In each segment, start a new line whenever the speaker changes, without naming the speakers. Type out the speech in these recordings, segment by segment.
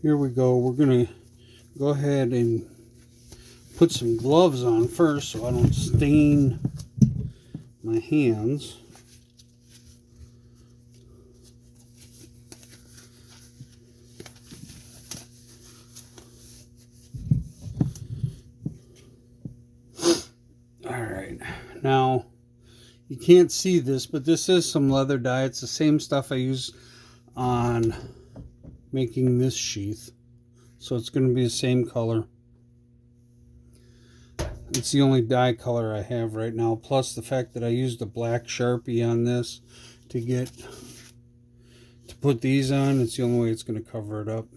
Here we go. We're going to go ahead and put some gloves on first so I don't stain my hands. Alright, now you can't see this, but this is some leather dye. It's the same stuff I use on making this sheath. So it's going to be the same color. It's the only dye color I have right now, plus the fact that I used a black Sharpie on this to put these on. It's the only way it's going to cover it up.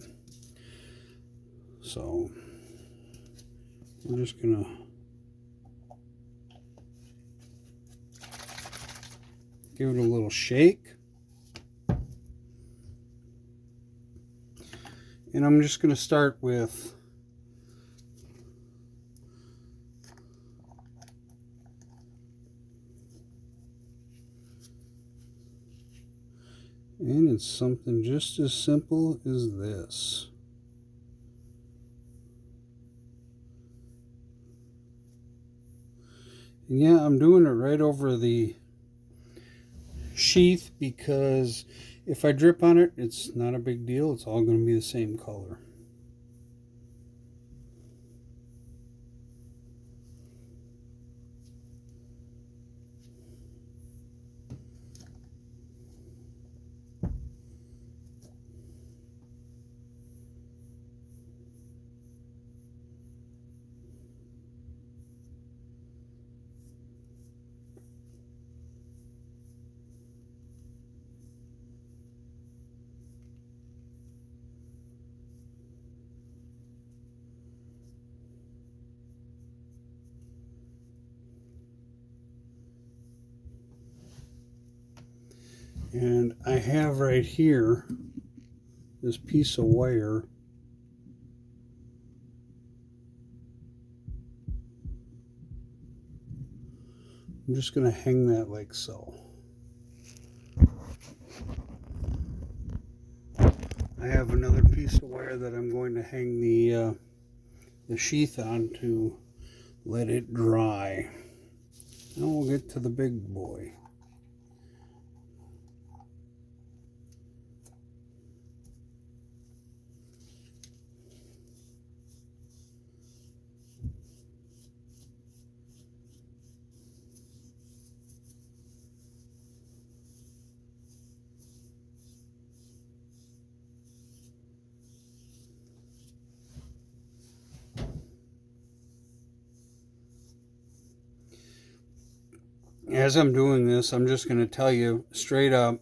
So I'm just going to give it a little shake. And I'm just going to start with and it's something just as simple as this. And yeah, I'm doing it right over the sheath because if I drip on it, it's not a big deal. It's all going to be the same color. And I have right here this piece of wire. I'm just going to hang that like so. I have another piece of wire that I'm going to hang the sheath on to let it dry. Now we'll get to the big boy. As I'm doing this, I'm just going to tell you straight up,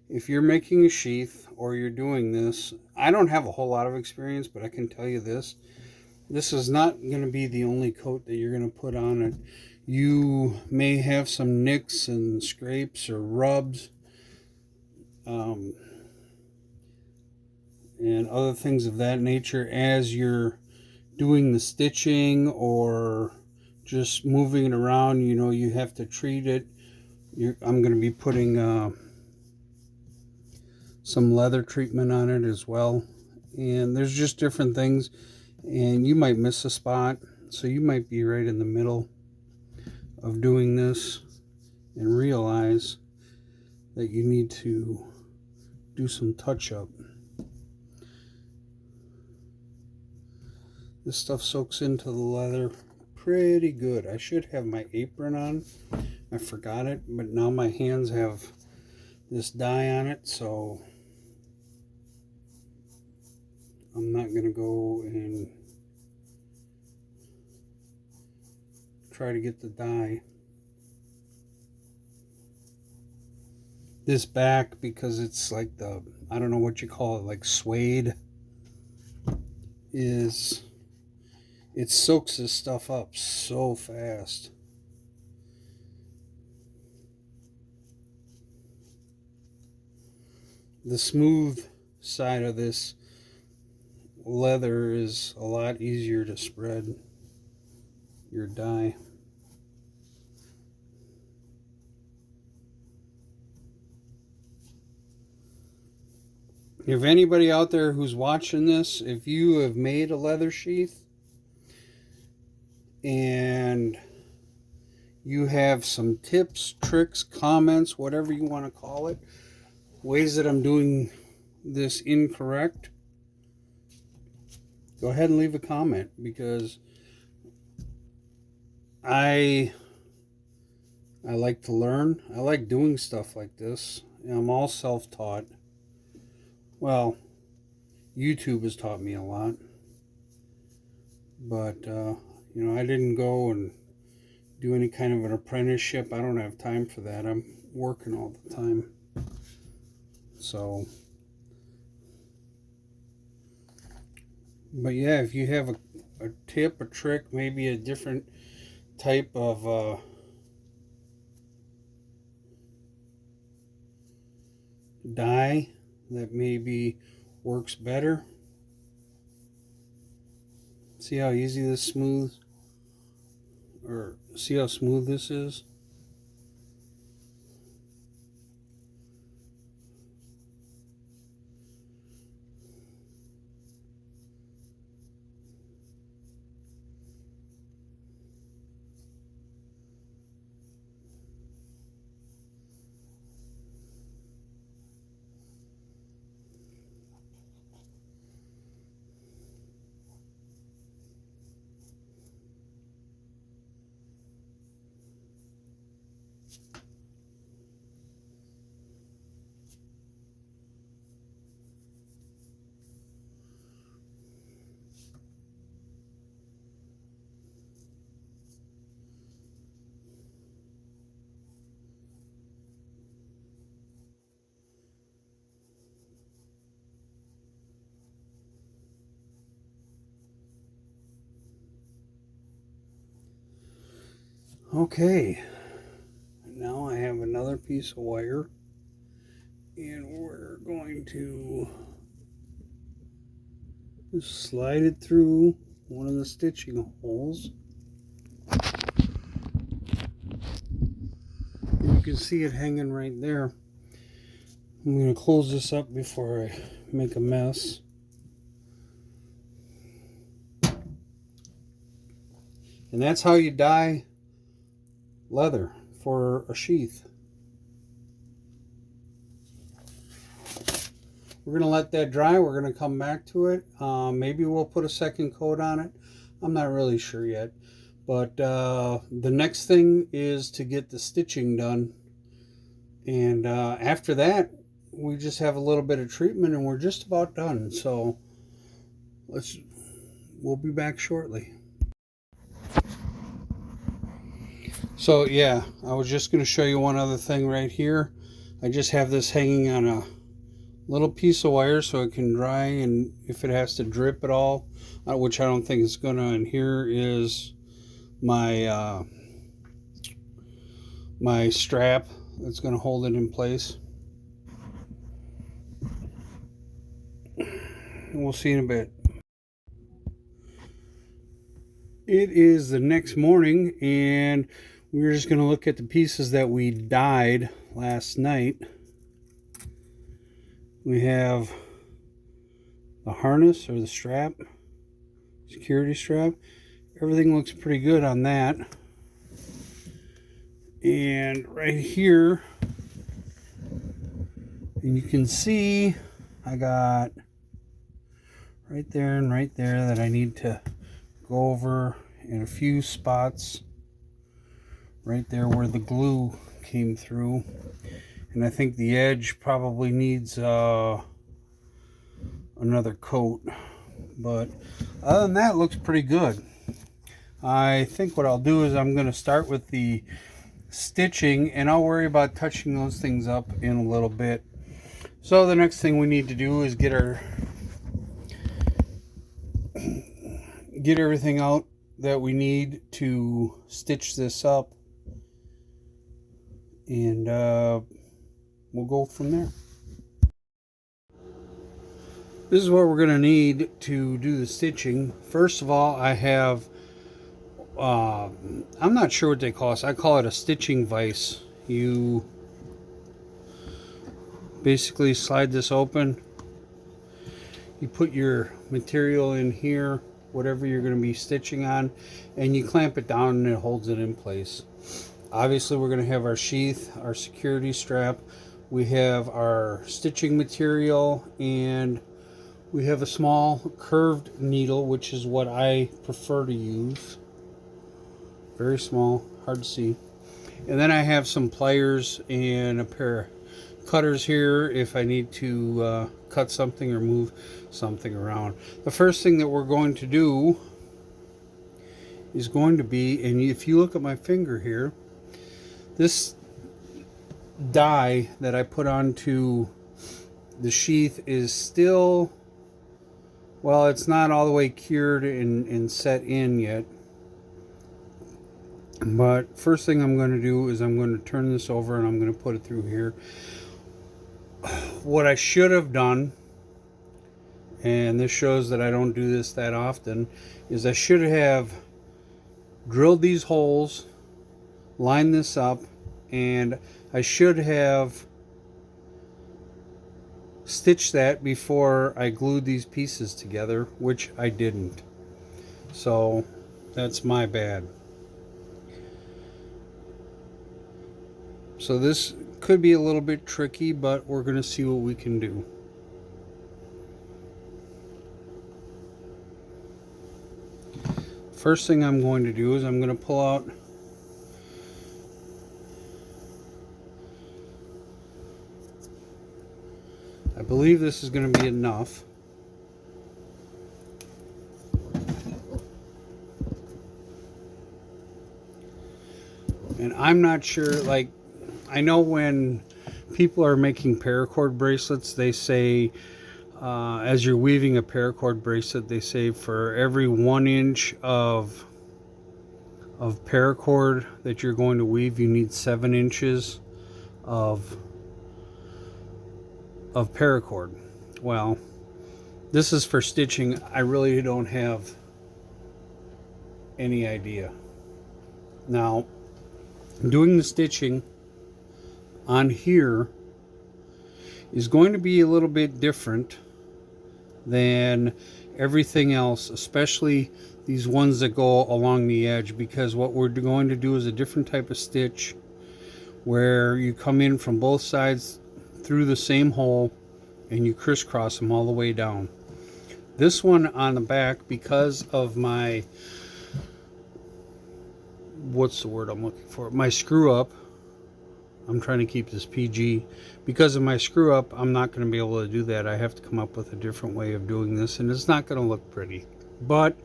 if you're making a sheath or you're doing this, I don't have a whole lot of experience, but I can tell you this. This is not going to be the only coat that you're going to put on it. You may have some nicks and scrapes or rubs and other things of that nature as you're doing the stitching or just moving it around. You know, you have to treat it. I'm going to be putting some leather treatment on it as well. And there's just different things. And you might miss a spot. So you might be right in the middle of doing this and realize that you need to do some touch-up. This stuff soaks into the leather pretty good. I should have my apron on. I forgot it, but now my hands have this dye on it, so I'm not going to go and try to get the dye. This back, because it's like the, I don't know what you call it, like suede, it soaks this stuff up so fast. The smooth side of this leather is a lot easier to spread your dye. If anybody out there who's watching this, if you have made a leather sheath and you have some tips, tricks, comments, whatever you want to call it, ways that I'm doing this incorrect, go ahead and leave a comment, because I like to learn. I like doing stuff like this. I'm all self-taught. Well, YouTube has taught me a lot, but I didn't go and do any kind of an apprenticeship. I don't have time for that. I'm working all the time. So, but yeah, if you have a tip, a trick, maybe a different type of dye that maybe works better. See how easy this smooth, or see how smooth this is? Okay, now I have another piece of wire, and we're going to just slide it through one of the stitching holes. And you can see it hanging right there. I'm going to close this up before I make a mess. And that's how you dye leather for a sheath. We're going to let that dry. We're going to come back to it. Maybe we'll put a second coat on it. I'm not really sure yet. But the next thing is to get the stitching done. And after that, we just have a little bit of treatment and we're just about done. So we'll be back shortly. So yeah, I was just going to show you one other thing right here. I just have this hanging on a little piece of wire so it can dry, and if it has to drip at all, which I don't think it's going to. And here is my my strap that's going to hold it in place. And we'll see in a bit. It is the next morning, and we're just going to look at the pieces that we dyed last night. We have the harness, or the strap, security strap. Everything looks pretty good on that. And right here, and you can see I got right there and right there that I need to go over in a few spots right there where the glue came through. And I think the edge probably needs another coat, but other than that, it looks pretty good. I think what I'll do is I'm going to start with the stitching, and I'll worry about touching those things up in a little bit. So the next thing we need to do is get everything out that we need to stitch this up, and we'll go from there. This is what we're going to need to do the stitching. First of all, I have I'm not sure what they call this. I call it a stitching vise. You basically slide this open You put your material in here, whatever you're going to be stitching on, and you clamp it down and it holds it in place. Obviously, we're going to have our sheath, our security strap. We have our stitching material, and we have a small curved needle, which is what I prefer to use. Very small, hard to see. And then I have some pliers and a pair of cutters here if I need to cut something or move something around. The first thing that we're going to do is going to be, and if you look at my finger here, this dye that I put onto the sheath is still, well, it's not all the way cured and set in yet. But first thing I'm going to do is I'm going to turn this over and I'm going to put it through here. What I should have done, and this shows that I don't do this that often, is I should have drilled these holes, lined this up, and I should have stitched that before I glued these pieces together, which I didn't. So that's my bad. So this could be a little bit tricky, but we're going to see what we can do. First thing I'm going to do is I'm going to pull out I believe this is going to be enough. And I'm not sure, like, I know when people are making paracord bracelets, they say, as you're weaving a paracord bracelet, they say for every 1 inch of paracord that you're going to weave, you need 7 inches of paracord. Well, this is for stitching. I really don't have any idea. Now, doing the stitching on here is going to be a little bit different than everything else, especially these ones that go along the edge, because what we're going to do is a different type of stitch where you come in from both sides through the same hole and you crisscross them all the way down. This one on the back, because of my, what's the word I'm looking for? My screw up. I'm trying to keep this PG. Because of my screw up, I'm not going to be able to do that. I have to come up with a different way of doing this, and it's not going to look pretty. But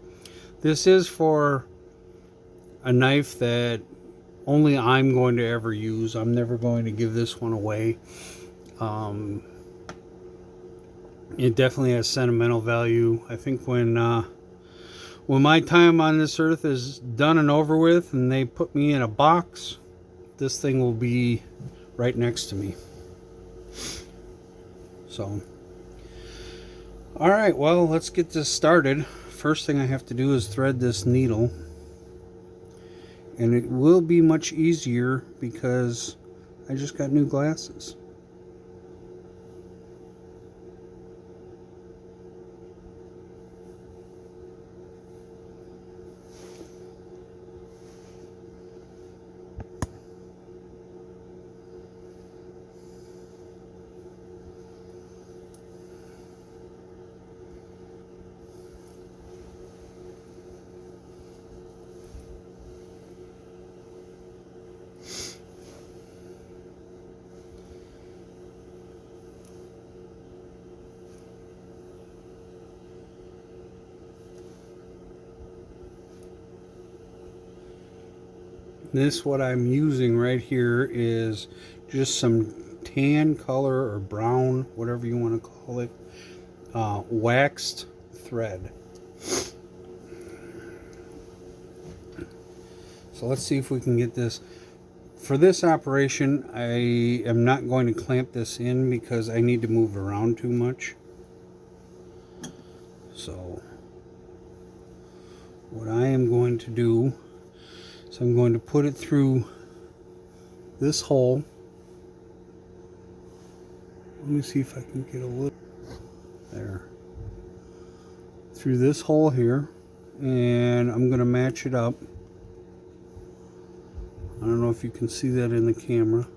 this is for a knife that only I'm going to ever use. I'm never going to give this one away. It definitely has sentimental value. I think when my time on this earth is done and over with and they put me in a box, this thing will be right next to me. So, all right, well, let's get this started. First thing I have to do is thread this needle, and it will be much easier because I just got new glasses. This, what I'm using right here, is just some tan color or brown, whatever you want to call it, waxed thread. So let's see if we can get this. For this operation, I am not going to clamp this in because I need to move around too much. So what I am going to do, so I'm going to put it through this hole. Let me see if I can get a little there. through this hole here, and I'm going to match it up. I don't know if you can see that in the camera.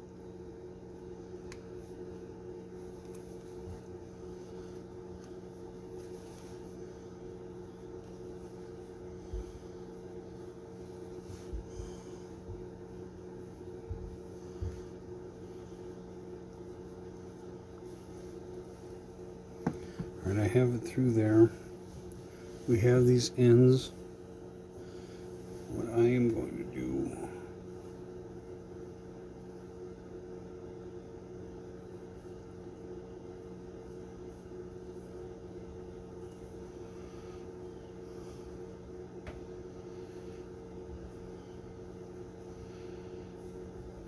Alright, I have it through there. We have these ends. What I am going to do,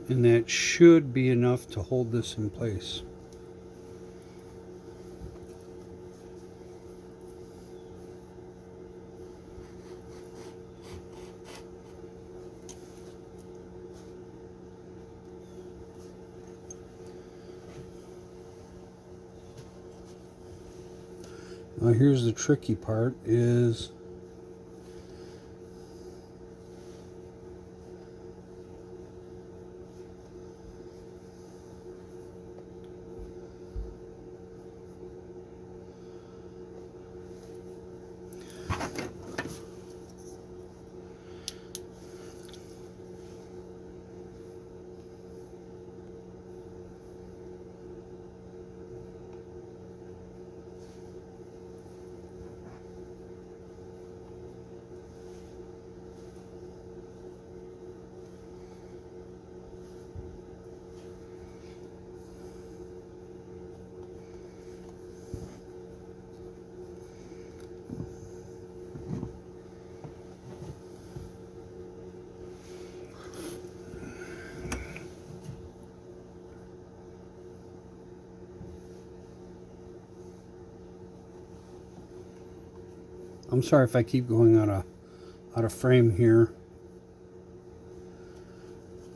and that should be enough to hold this in place. Now here's the tricky part is I'm sorry if I keep going out of frame here.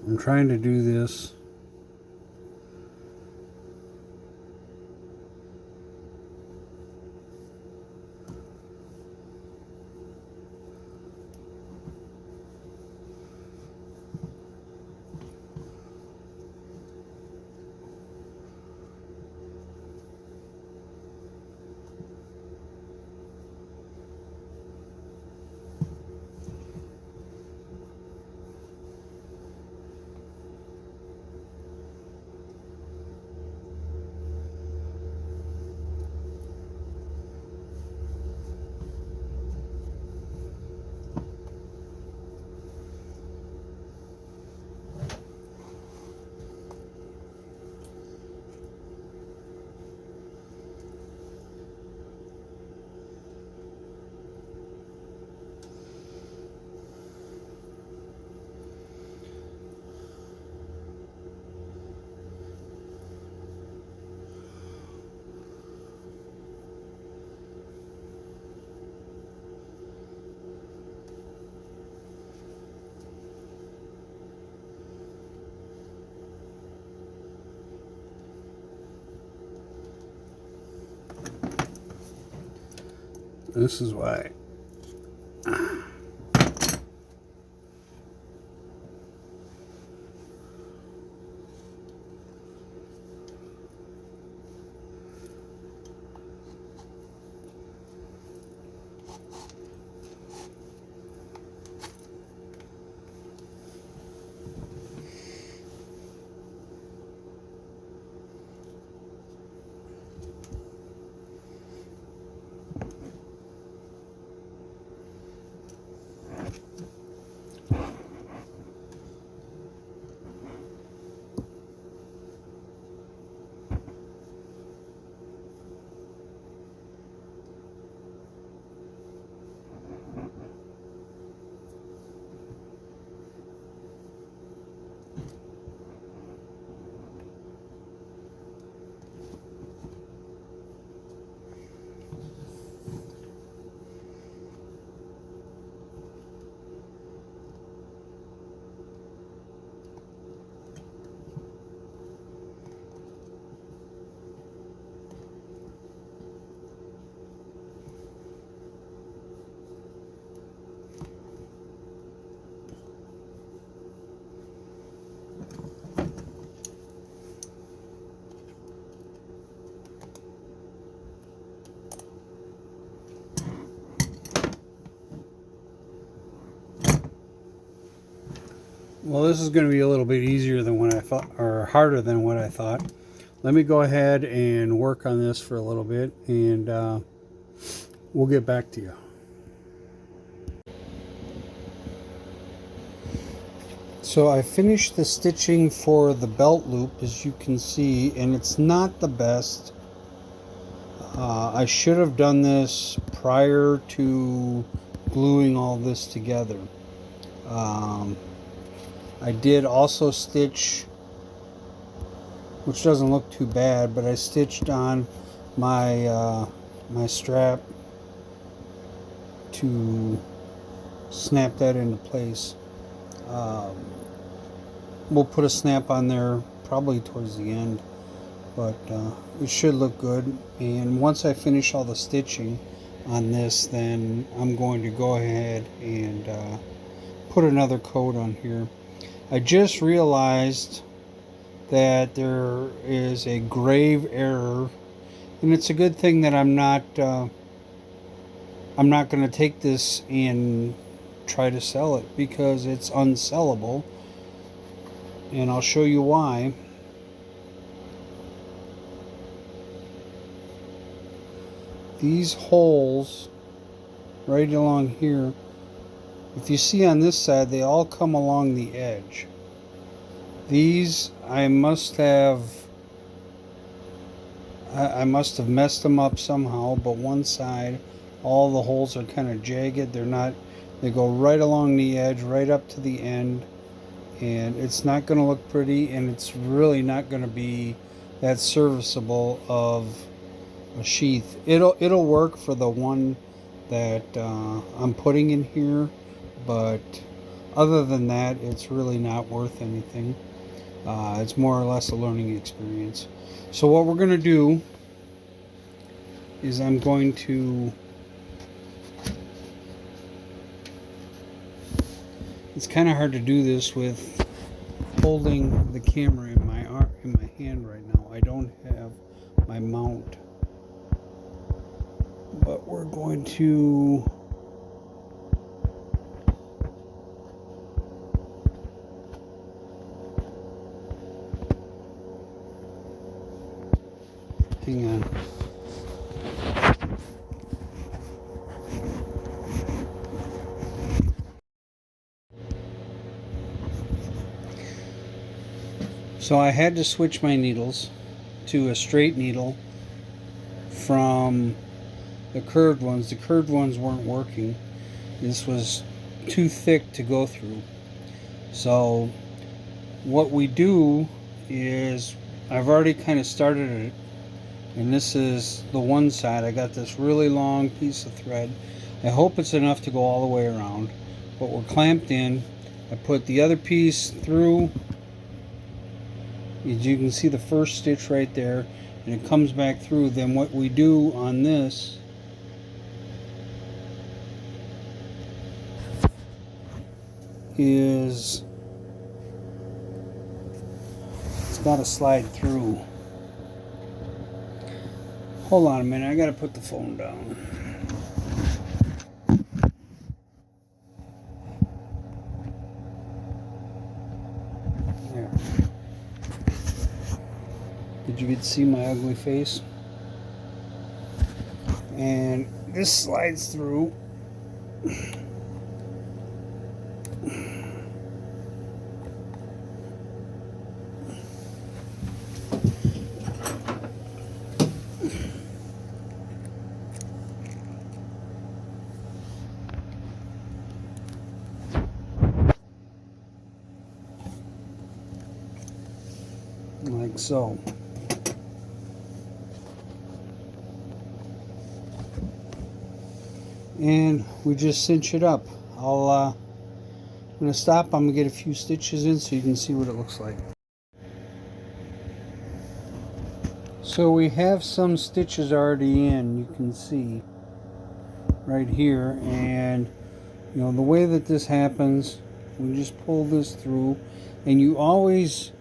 I'm trying to do this This is why. Well, this is going to be a little bit easier than what I thought, or harder than what I thought. Let me go ahead and work on this for a little bit, and we'll get back to you. So I finished the stitching for the belt loop, as you can see, and it's not the best. I should have done this prior to gluing all this together. I did also stitch, which doesn't look too bad, but I stitched on my my strap to snap that into place. We'll put a snap on there probably towards the end, but it should look good. And once I finish all the stitching on this, then I'm going to go ahead and put another coat on here. I just realized that there is a grave error, and it's a good thing that I'm not going to take this and try to sell it, because it's unsellable, and I'll show you why. These holes right along here, if you see on this side, they all come along the edge. These I must have messed them up somehow, but one side, all the holes are kind of jagged. They go right along the edge, right up to the end, and it's not going to look pretty, and it's really not going to be that serviceable of a sheath. It'll work for the one that I'm putting in here, but other than that, it's really not worth anything. It's more or less a learning experience. So what we're going to do is I'm going to, it's kind of hard to do this with holding the camera in my hand right now. I don't have my mount, but we're going to hang on. So I had to switch my needles to a straight needle from the curved ones. The curved ones weren't working. This was too thick to go through. So what we do is, I've already kind of started it, and this is the one side. I got this really long piece of thread. I hope it's enough to go all the way around, but we're clamped in. I put the other piece through. As you can see, the first stitch right there, and it comes back through. Then what we do on this is, it's got to slide through. Hold on a minute, I got to put the phone down. There. Did you get to see my ugly face? And this slides through. Like so. And we just cinch it up. I'm going to stop. I'm going to get a few stitches in so you can see what it looks like. So we have some stitches already in, you can see right here, and you know the way that this happens, we just pull this through, and you always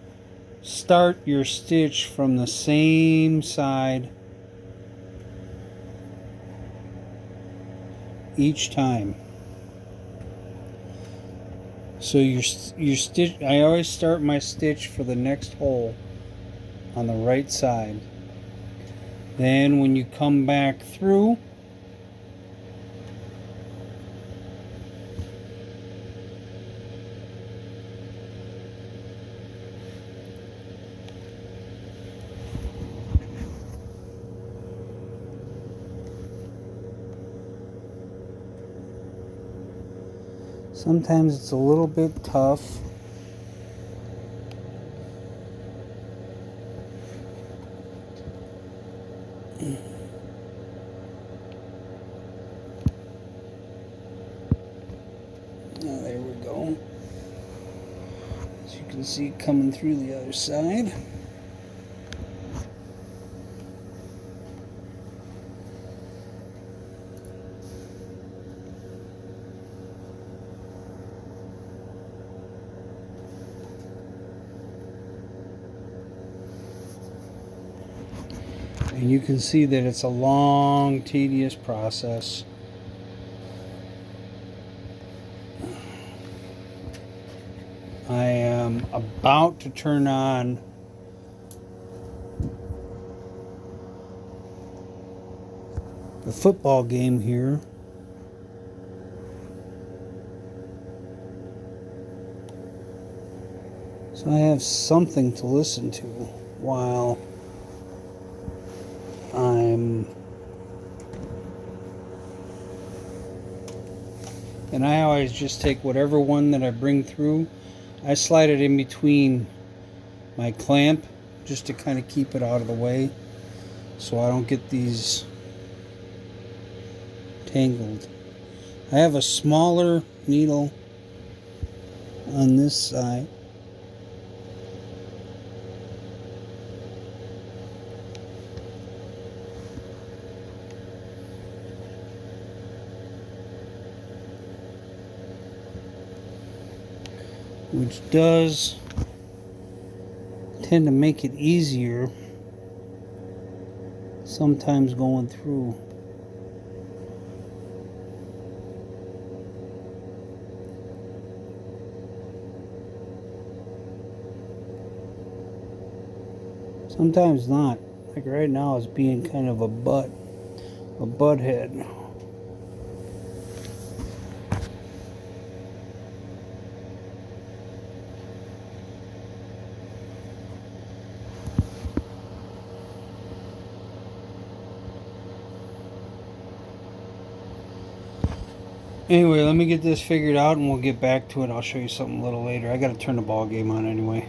start your stitch from the same side each time. So your stitch, I always start my stitch for the next hole on the right side. Then when you come back through, sometimes it's a little bit tough. Now there we go. As you can see, coming through the other side. And you can see that it's a long, tedious process. I am about to turn on the football game here. So I have something to listen to while and I always just take whatever one that I bring through, I slide it in between my clamp just to kind of keep it out of the way so I don't get these tangled. I have a smaller needle on this side. Which does tend to make it easier sometimes going through. Sometimes not. Like right now it's being kind of a butt head. Anyway, let me get this figured out and we'll get back to it. I'll show you something a little later. I gotta turn the ball game on anyway.